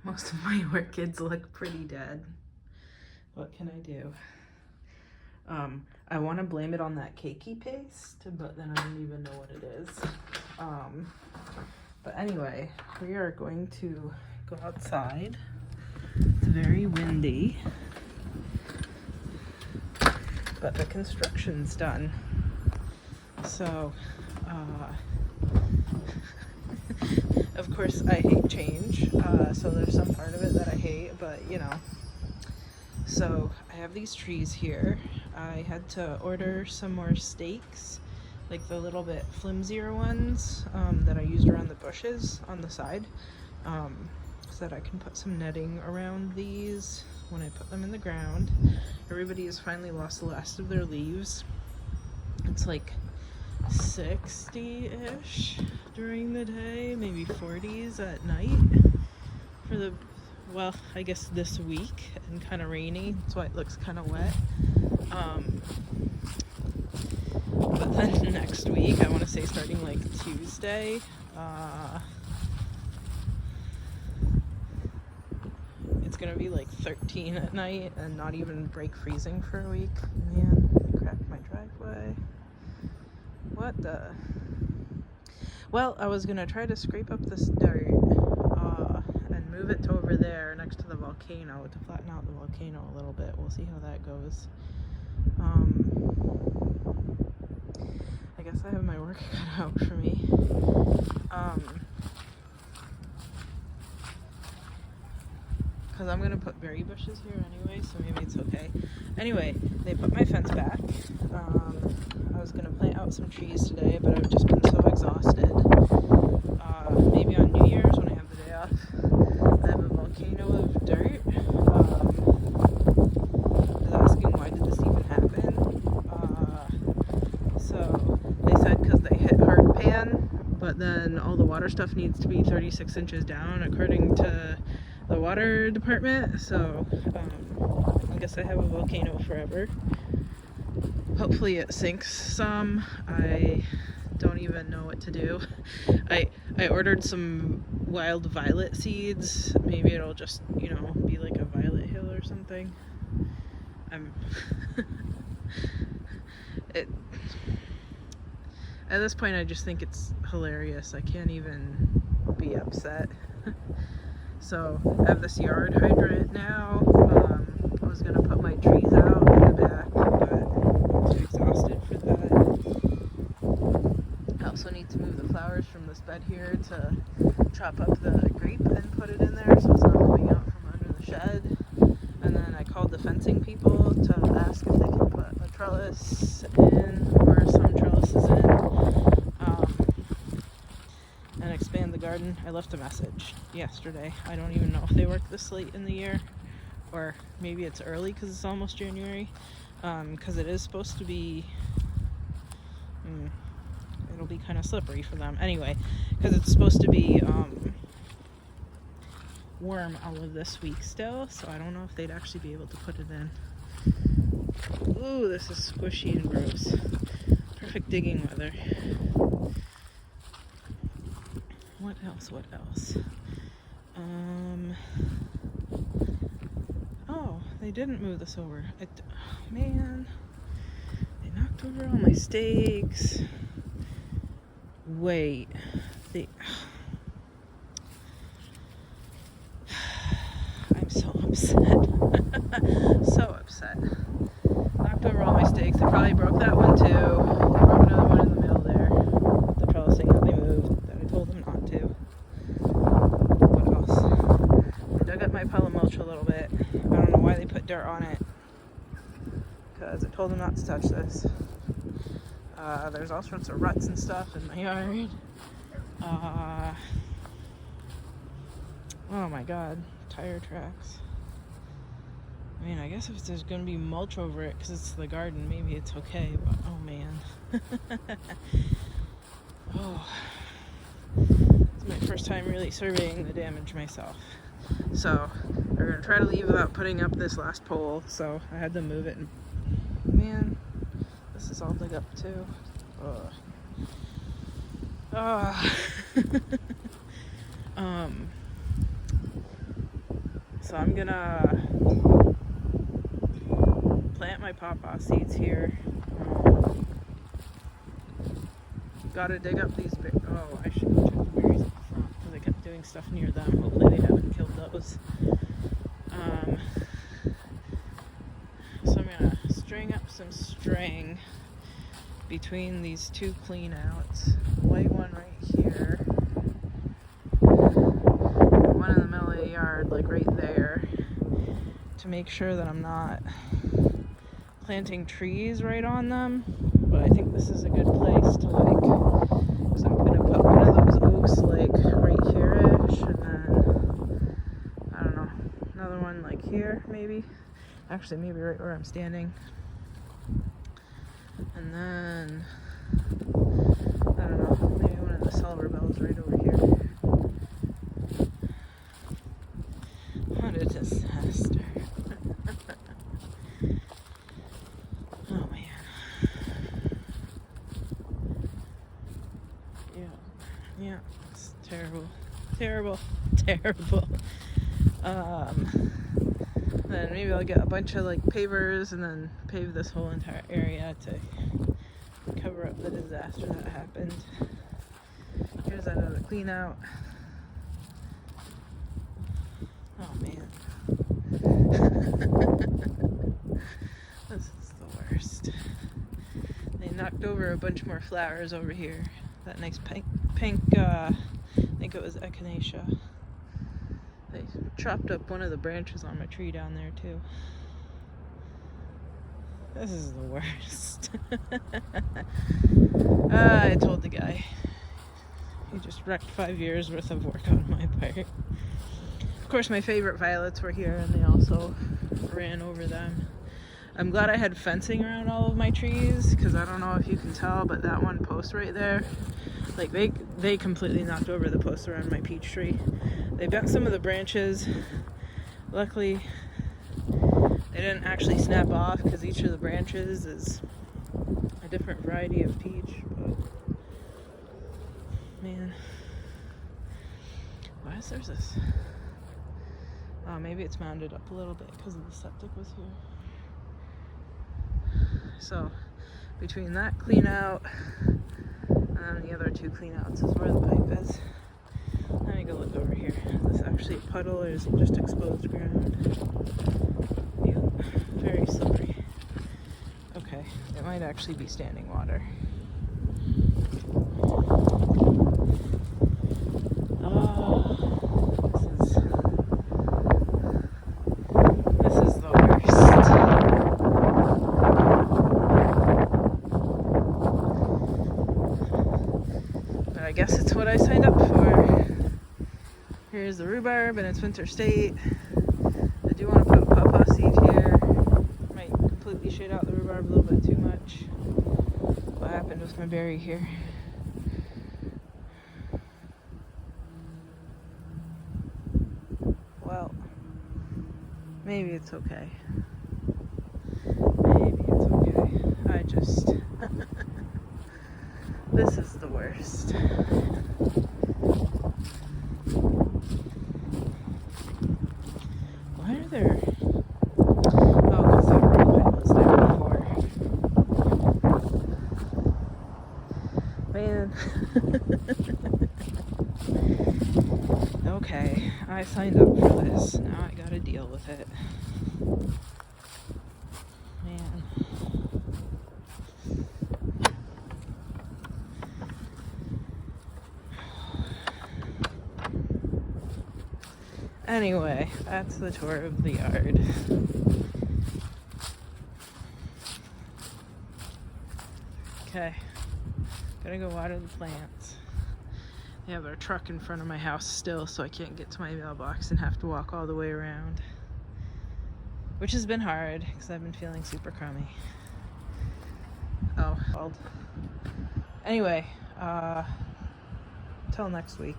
Most of my orchids look pretty dead. What can I do? I want to blame it on that cakey paste, but then I don't even know what it is. But anyway, we are going to go outside. It's very windy, but the construction's done. So, of course, I hate change. So there's some part of it that I hate, but you know. So I have these trees here. I had to order some more stakes, like the little bit flimsier ones that I used around the bushes on the side, so that I can put some netting around these when I put them in the ground. Everybody has finally lost the last of their leaves. It's like 60-ish during the day, maybe 40s at night for the, well, I guess this week, and kind of rainy. That's why it looks kind of wet. But then next week, I want to say starting like Tuesday, it's gonna be like 13 at night and not even break freezing for a week. Man, I cracked my driveway. What the? Well, I was gonna try to scrape up this dirt and move it to over there next to the volcano to flatten out the volcano a little bit. We'll see how that goes. I guess I have my work cut out for me. Because I'm gonna put berry bushes here anyway, so maybe it's okay. Anyway, they put my fence back. I was gonna plant out some trees today, but I've just been so exhausted. Maybe on New Year's when I have the day off, I have a volcano of dirt. I was asking why did this even happen? So they said because they hit hard pan, but then all the water stuff needs to be 36 inches down according to the water department. So I guess I have a volcano forever. Hopefully it sinks some. I don't even know what to do. I ordered some wild violet seeds. Maybe it'll just, you know, be like a violet hill or something. At this point I just think it's hilarious. I can't even be upset. So I have this yard hydrant now. I was gonna put my trees out in the back, but I'm too exhausted for that. I also need to move the flowers from this bed here to chop up the grape and put it in there so it's not coming out from under the shed. And then I called the fencing people to ask if they can put a trellis in or some trellises in and expand the garden. I left a message yesterday. I don't even know if they work this late in the year, or maybe it's early because it's almost January, because it is supposed to be, it'll be kind of slippery for them anyway, because it's supposed to be warm all of this week still, so I don't know if they'd actually be able to put it in. Ooh, this is squishy and gross. Perfect digging weather. What else? Oh, they didn't move this over. Oh, man. They knocked over all my stakes. Wait. I'm so upset. So upset. Knocked over all my stakes. They probably broke that one too. They broke another one in the middle there. The trellising that they moved that I told them not to. What else? I dug up my pile of mulch a little bit. I don't know why they put dirt on it, because I told them not to touch this. There's all sorts of ruts and stuff in my yard. Oh my god, tire tracks. I mean, I guess if there's gonna be mulch over it because it's the garden, maybe it's okay, but oh man. Oh, it's my first time really surveying the damage myself. So we're gonna try to leave without putting up this last pole, so I had to move it, and man, this is all dug up too. So I'm gonna plant my pawpaw seeds here. Gotta dig up these oh, I should go check the berries up front because I kept doing stuff near them. Hopefully they haven't killed those. So I'm gonna string up some string between these two clean outs. The white one right here, one in the middle of the yard, like right there, to make sure that I'm not planting trees right on them. But I think this is a good place to so I'm gonna put one of those oaks like right here-ish, and then I don't know, another one like here maybe. Actually, maybe right where I'm standing. And then I don't know, maybe one of the silver bells right over here. What a disaster. Oh man. Yeah, it's terrible. Then maybe I'll get a bunch of like pavers and then pave this whole entire area to cover up the disaster that happened. Here's another clean out. Oh man. This is the worst. They knocked over a bunch more flowers over here. That nice pink I think it was echinacea. They chopped up one of the branches on my tree down there too. This is the worst. I told the guy. He just wrecked 5 years worth of work on my part. Of course, my favorite violets were here and they also ran over them. I'm glad I had fencing around all of my trees, because I don't know if you can tell, but that one post right there, like they completely knocked over the post around my peach tree. They bent some of the branches. Luckily, they didn't actually snap off because each of the branches is a different variety of peach. But man, why is there this? Oh, maybe it's mounded up a little bit because the septic was here. So between that clean out and the other two clean outs is where the pipe is. Let me go look over here. Is this actually a puddle or is it just exposed ground? Ew, very slippery. Okay, it might actually be standing water. I guess it's what I signed up for. Here's the rhubarb and its winter state. I do want to put a pawpaw seed here. Might completely shade out the rhubarb a little bit too much. What happened with my berry here? Well, maybe it's okay. Maybe it's okay. I just... This is the worst. Why are there... Oh, because that road was there before. Man. Okay, I signed up for this. Now I gotta deal with it. Man. Anyway, that's the tour of the yard. Okay, gotta go water the plants. They have their truck in front of my house still, so I can't get to my mailbox and have to walk all the way around. Which has been hard, because I've been feeling super crummy. Oh, well. Anyway, till next week.